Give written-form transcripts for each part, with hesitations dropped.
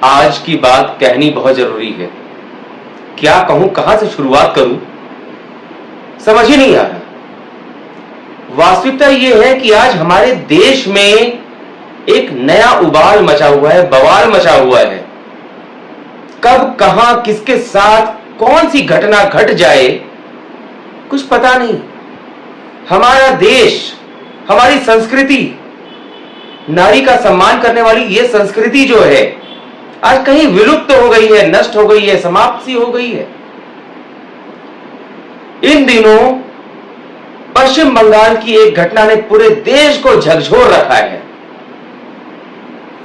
आज की बात कहनी बहुत जरूरी है। क्या कहूं, कहां से शुरुआत करूं, समझ ही नहीं आ रहा। वास्तविकता यह है कि आज हमारे देश में एक नया उबाल मचा हुआ है, बवाल मचा हुआ है। कब, कहां, किसके साथ कौन सी घटना घट जाए कुछ पता नहीं। हमारा देश, हमारी संस्कृति, नारी का सम्मान करने वाली यह संस्कृति जो है आज कहीं विलुप्त हो गई है, नष्ट हो गई है, समाप्त सी हो गई है। इन दिनों पश्चिम बंगाल की एक घटना ने पूरे देश को झकझोर रखा है।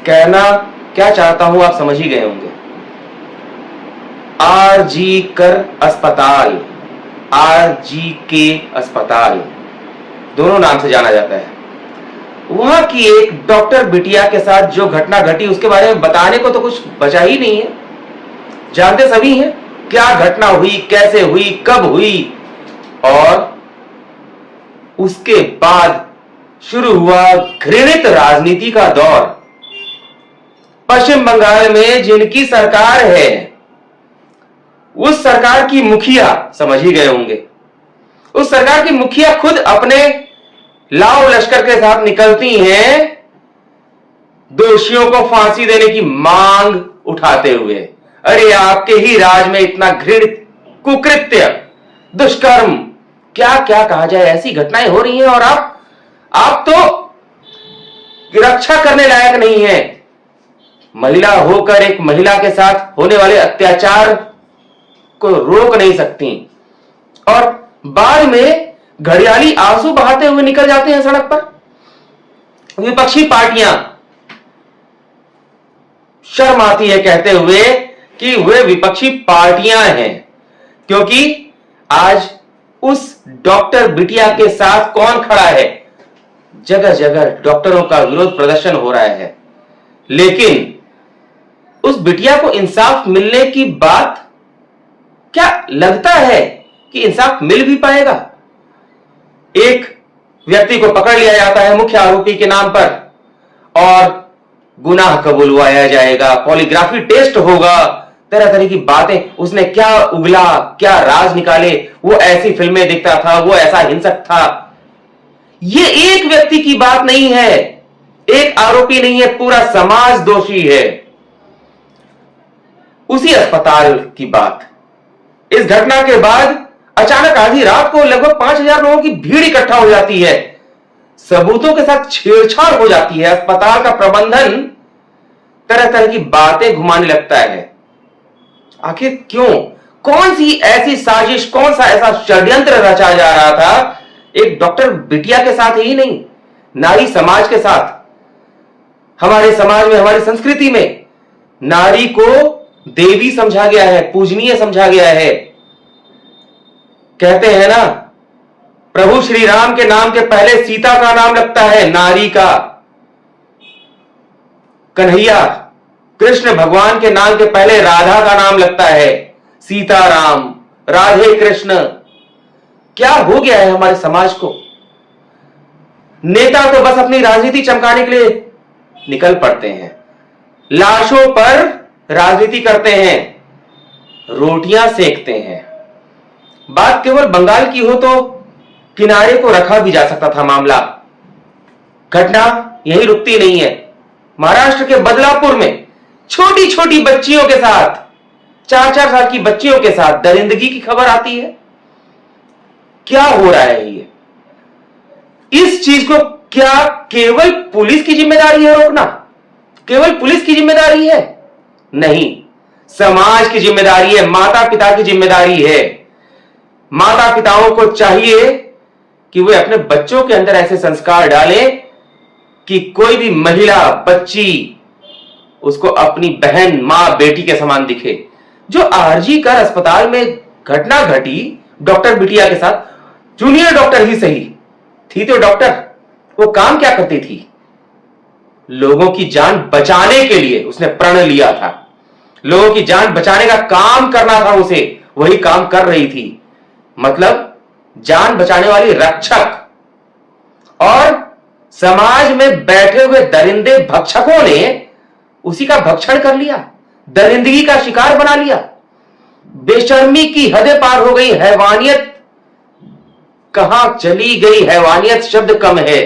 कहना क्या चाहता हूं आप समझ ही गए होंगे। आरजी कर अस्पताल, आरजी के अस्पताल दोनों नाम से जाना जाता है। वहां की एक डॉक्टर बिटिया के साथ जो घटना घटी उसके बारे में बताने को तो कुछ बचा ही नहीं है। जानते सभी हैं क्या घटना हुई, कैसे हुई, कब हुई, और उसके बाद शुरू हुआ घृणित राजनीति का दौर। पश्चिम बंगाल में जिनकी सरकार है उस सरकार की मुखिया, समझ ही गए होंगे, उस सरकार की मुखिया खुद अपने लाव लश्कर के साथ निकलती हैं दोषियों को फांसी देने की मांग उठाते हुए। अरे आपके ही राज में इतना घृणित कुकृत्य, दुष्कर्म, क्या क्या कहा जाए, ऐसी घटनाएं हो रही हैं और आप तो रक्षा करने लायक नहीं है। महिला होकर एक महिला के साथ होने वाले अत्याचार को रोक नहीं सकती और बाद में घड़ियाली आंसू बहाते हुए निकल जाते हैं सड़क पर। विपक्षी पार्टियां शर्म आती है कहते हुए कि वे विपक्षी पार्टियां हैं, क्योंकि आज उस डॉक्टर बिटिया के साथ कौन खड़ा है। जगह जगह डॉक्टरों का विरोध प्रदर्शन हो रहा है, लेकिन उस बिटिया को इंसाफ मिलने की बात, क्या लगता है कि इंसाफ मिल भी पाएगा। एक व्यक्ति को पकड़ लिया जाता है मुख्य आरोपी के नाम पर और गुनाह कबूलवाया जाएगा, पॉलीग्राफी टेस्ट होगा, तरह तरह की बातें, उसने क्या उगला, क्या राज निकाले, वो ऐसी फिल्में देखता था, वो ऐसा हिंसक था। ये एक व्यक्ति की बात नहीं है, एक आरोपी नहीं है, पूरा समाज दोषी है। उसी अस्पताल की बात। इस घटना के बाद अचानक आधी रात को लगभग 5,000 लोगों की भीड़ इकट्ठा हो जाती है, सबूतों के साथ छेड़छाड़ हो जाती है, अस्पताल का प्रबंधन तरह तरह की बातें घुमाने लगता है। आखिर क्यों, कौन सी ऐसी साजिश, कौन सा ऐसा षड्यंत्र रचा जा रहा था एक डॉक्टर बिटिया के साथ ही नहीं, नारी समाज के साथ। हमारे समाज में, हमारी संस्कृति में नारी को देवी समझा गया है, पूजनीय समझा गया है। कहते हैं ना, प्रभु श्री राम के नाम के पहले सीता का नाम लगता है, नारी का। कन्हैया, कृष्ण भगवान के नाम के पहले राधा का नाम लगता है, सीताराम, राधे कृष्ण। क्या हो गया है हमारे समाज को। नेता तो बस अपनी राजनीति चमकाने के लिए निकल पड़ते हैं, लाशों पर राजनीति करते हैं, रोटियां सेकते हैं। बात केवल बंगाल की हो तो किनारे को रखा भी जा सकता था मामला। घटना यही रुकती नहीं है। महाराष्ट्र के बदलापुर में छोटी छोटी बच्चियों के साथ, 4-4 साल की बच्चियों के साथ दरिंदगी की खबर आती है। क्या हो रहा है ये। इस चीज को क्या केवल पुलिस की जिम्मेदारी है रोकना? केवल पुलिस की जिम्मेदारी है? नहीं, समाज की जिम्मेदारी है, माता पिता की जिम्मेदारी है। माता पिताओं को चाहिए कि वे अपने बच्चों के अंदर ऐसे संस्कार डालें कि कोई भी महिला, बच्ची उसको अपनी बहन, मां, बेटी के समान दिखे। जो आरजी कर अस्पताल में घटना घटी डॉक्टर बिटिया के साथ, जूनियर डॉक्टर ही सही थी तो डॉक्टर, वो काम क्या करती थी? लोगों की जान बचाने के लिए उसने प्रण लिया था। लोगों की जान बचाने का काम करना था उसे, वही काम कर रही थी। मतलब जान बचाने वाली रक्षक। और समाज में बैठे हुए दरिंदे भक्षकों ने उसी का भक्षण कर लिया। दरिंदगी का शिकार बना लिया। बेशर्मी की हदें पार हो गई। हैवानियत कहां चली गई? हैवानियत शब्द कम है,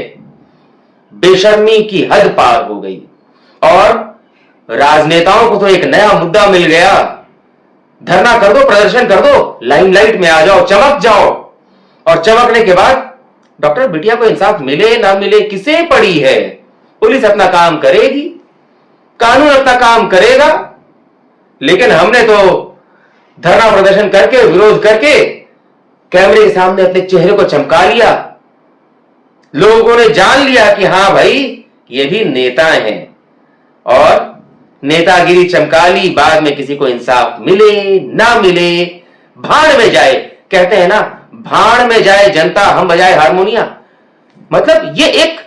बेशर्मी की हद पार हो गई। और राजनेताओं को तो एक नया मुद्दा मिल गया। धरना कर दो, प्रदर्शन कर दो, लाइमलाइट में आ जाओ, चमक जाओ। और चमकने के बाद डॉक्टर बिटिया को इंसाफ मिले ना मिले किसे पड़ी है? पुलिस अपना काम करेगी, कानून अपना काम करेगा। लेकिन हमने तो धरना प्रदर्शन करके, विरोध करके कैमरे के सामने अपने चेहरे को चमका लिया। लोगों ने जान लिया कि हां भाई, ये भी नेता हैं। और नेतागिरी चमका ली, बाद में किसी को इंसाफ मिले ना मिले, भाड़ में जाए। कहते हैं ना, भाड़ में जाए जनता, हम बजाए हारमोनिया। मतलब ये एक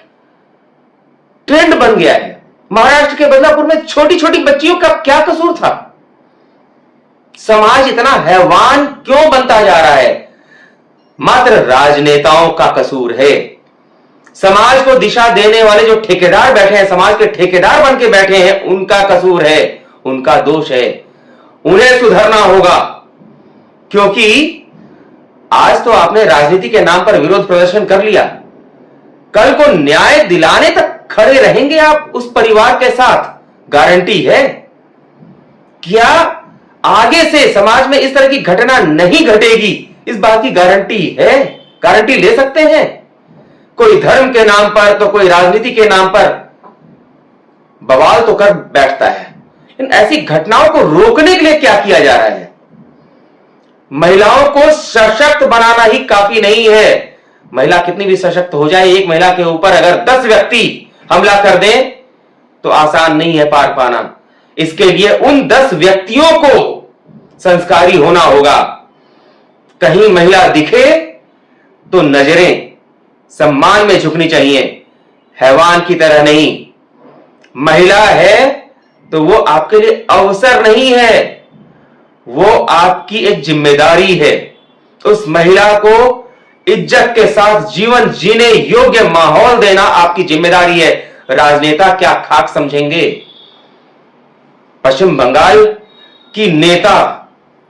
ट्रेंड बन गया है। महाराष्ट्र के बदलापुर में छोटी छोटी बच्चियों का क्या कसूर था? समाज इतना हैवान क्यों बनता जा रहा है? मात्र राजनेताओं का कसूर है। समाज को दिशा देने वाले जो ठेकेदार बैठे हैं, समाज के ठेकेदार बन के बैठे हैं, उनका कसूर है, उनका दोष है। उन्हें सुधरना होगा। क्योंकि आज तो आपने राजनीति के नाम पर विरोध प्रदर्शन कर लिया, कल को न्याय दिलाने तक खड़े रहेंगे आप उस परिवार के साथ? गारंटी है? क्या आगे से समाज में इस तरह की घटना नहीं घटेगी, इस बात की गारंटी है? गारंटी ले सकते हैं? कोई धर्म के नाम पर तो कोई राजनीति के नाम पर बवाल तो कर बैठता है। लेकिन ऐसी घटनाओं को रोकने के लिए क्या किया जा रहा है? महिलाओं को सशक्त बनाना ही काफी नहीं है। महिला कितनी भी सशक्त हो जाए, एक महिला के ऊपर अगर 10 व्यक्ति हमला कर दें तो आसान नहीं है पार पाना। इसके लिए उन 10 व्यक्तियों को संस्कारी होना होगा। कहीं महिला दिखे तो नजरें सम्मान में झुकनी चाहिए, हैवान की तरह नहीं। महिला है तो वो आपके लिए अवसर नहीं है, वो आपकी एक जिम्मेदारी है। उस महिला को इज्जत के साथ जीवन जीने योग्य माहौल देना आपकी जिम्मेदारी है। राजनेता क्या खाक समझेंगे? पश्चिम बंगाल की नेता,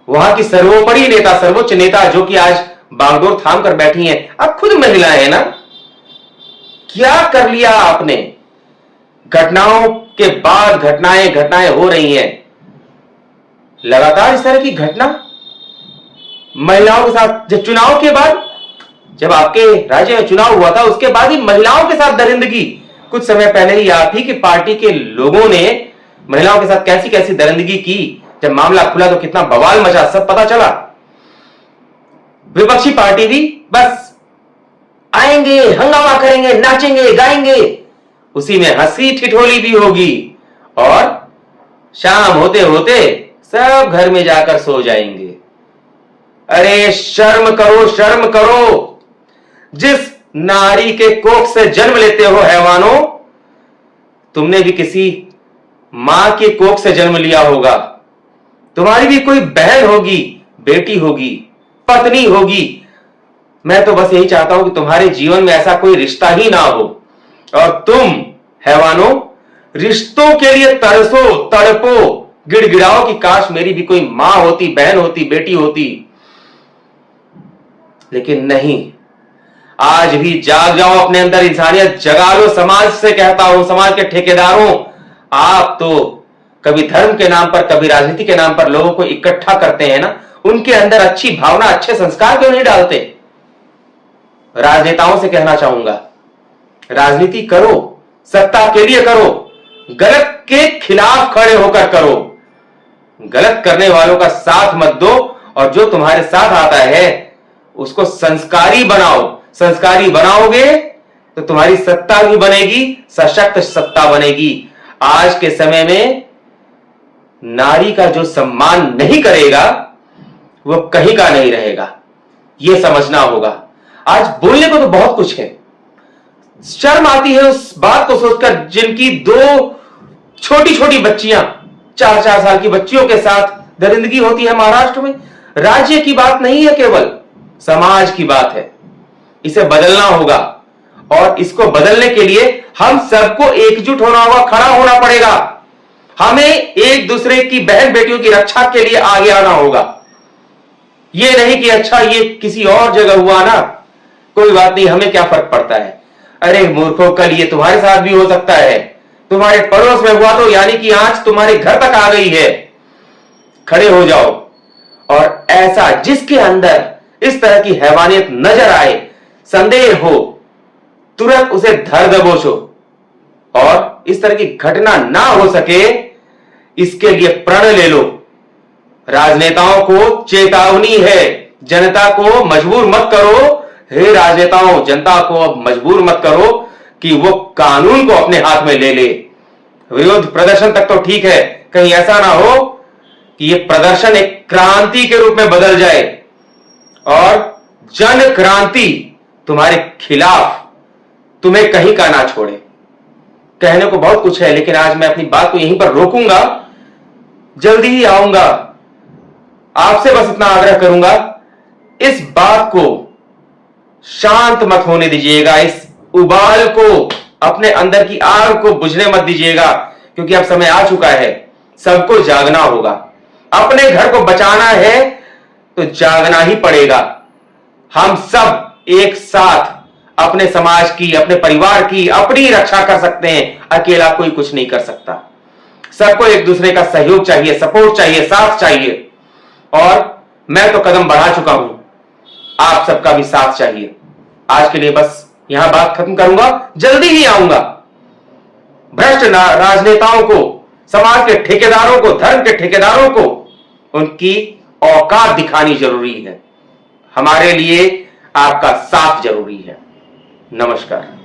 वहां की सर्वोपरि नेता, सर्वोच्च नेता, जो कि आज बागडोर थाम कर बैठी हैं, आप खुद महिला है ना? क्या कर लिया आपने? घटनाओं के बाद घटनाएं हो रही हैं। लगातार इस तरह की घटना महिलाओं के साथ। जब चुनाव के बाद, जब आपके राज्य में चुनाव हुआ था, उसके बाद ही महिलाओं के साथ दरिंदगी। कुछ समय पहले ही आप ही की पार्टी के लोगों ने महिलाओं के साथ कैसी कैसी दरिंदगी की। जब मामला खुला तो कितना बवाल मचा, सब पता चला। विपक्षी पार्टी भी बस आएंगे, हंगामा करेंगे, नाचेंगे, गाएंगे, उसी में हंसी ठिठोली भी होगी और शाम होते होते सब घर में जाकर सो जाएंगे। अरे शर्म करो, शर्म करो। जिस नारी के कोख से जन्म लेते हो हैवानों, तुमने भी किसी मां के कोख से जन्म लिया होगा। तुम्हारी भी कोई बहन होगी, बेटी होगी, पत्नी होगी। मैं तो बस यही चाहता हूं कि तुम्हारे जीवन में ऐसा कोई रिश्ता ही ना हो। और तुम हैवानों रिश्तों के लिए तरसो, तड़पो, गिड़गिड़ाओ कि काश मेरी भी कोई मां होती, बहन होती, बेटी होती। लेकिन नहीं, आज भी जाग जाओ, अपने अंदर इंसानियत जगा लो। समाज से कहता हूं, समाज के ठेकेदारों, आप तो कभी धर्म के नाम पर, कभी राजनीति के नाम पर लोगों को इकट्ठा करते हैं ना, उनके अंदर अच्छी भावना, अच्छे संस्कार क्यों नहीं डालते? राजनेताओं से कहना चाहूंगा, राजनीति करो, सत्ता के लिए करो, गलत के खिलाफ खड़े होकर करो। गलत करने वालों का साथ मत दो, और जो तुम्हारे साथ आता है उसको संस्कारी बनाओ। संस्कारी बनाओगे तो तुम्हारी सत्ता भी बनेगी, सशक्त सत्ता बनेगी। आज के समय में नारी का जो सम्मान नहीं करेगा वो कहीं का नहीं रहेगा, यह समझना होगा। आज बोलने को तो बहुत कुछ है, शर्म आती है उस बात को सोचकर जिनकी 2 छोटी छोटी बच्चियां, 4-4 साल की बच्चियों के साथ दरिंदगी होती है महाराष्ट्र में। राज्य की बात नहीं है, केवल समाज की बात है। इसे बदलना होगा, और इसको बदलने के लिए हम सबको एकजुट होना होगा, खड़ा होना पड़ेगा। हमें एक दूसरे की बहन बेटियों की रक्षा के लिए आगे आना होगा। यह नहीं कि अच्छा ये किसी और जगह हुआ ना, कोई बात नहीं, हमें क्या फर्क पड़ता है। अरे मूर्खों, कल ये तुम्हारे साथ भी हो सकता है। तुम्हारे पड़ोस में हुआ तो यानी कि आंच तुम्हारे घर तक आ गई है। खड़े हो जाओ और ऐसा जिसके अंदर इस तरह की हैवानियत नजर आए, संदेह हो, तुरंत उसे धर दबोचो और इस तरह की घटना ना हो सके इसके लिए प्रण ले लो। राजनेताओं को चेतावनी है, जनता को मजबूर मत करो। हे राजनेताओं, जनता को अब मजबूर मत करो कि वो कानून को अपने हाथ में ले ले। विरोध प्रदर्शन तक तो ठीक है, कहीं ऐसा ना हो कि ये प्रदर्शन एक क्रांति के रूप में बदल जाए और जन क्रांति तुम्हारे खिलाफ तुम्हें कहीं का ना छोड़े। कहने को बहुत कुछ है, लेकिन आज मैं अपनी बात को यहीं पर रोकूंगा। जल्दी ही आऊंगा। आपसे बस इतना आग्रह करूंगा, इस बात को शांत मत होने दीजिएगा, इस उबाल को, अपने अंदर की आग को बुझने मत दीजिएगा, क्योंकि अब समय आ चुका है, सबको जागना होगा। अपने घर को बचाना है तो जागना ही पड़ेगा। हम सब एक साथ अपने समाज की, अपने परिवार की, अपनी रक्षा कर सकते हैं। अकेला कोई कुछ नहीं कर सकता। सबको एक दूसरे का सहयोग चाहिए, सपोर्ट चाहिए, साथ चाहिए। और मैं तो कदम बढ़ा चुका हूं, आप सबका भी साथ चाहिए। आज के लिए बस यहां बात खत्म करूंगा, जल्दी ही आऊंगा। भ्रष्ट राजनेताओं को, समाज के ठेकेदारों को, धर्म के ठेकेदारों को उनकी औकात दिखानी जरूरी है। हमारे लिए आपका साथ जरूरी है। नमस्कार।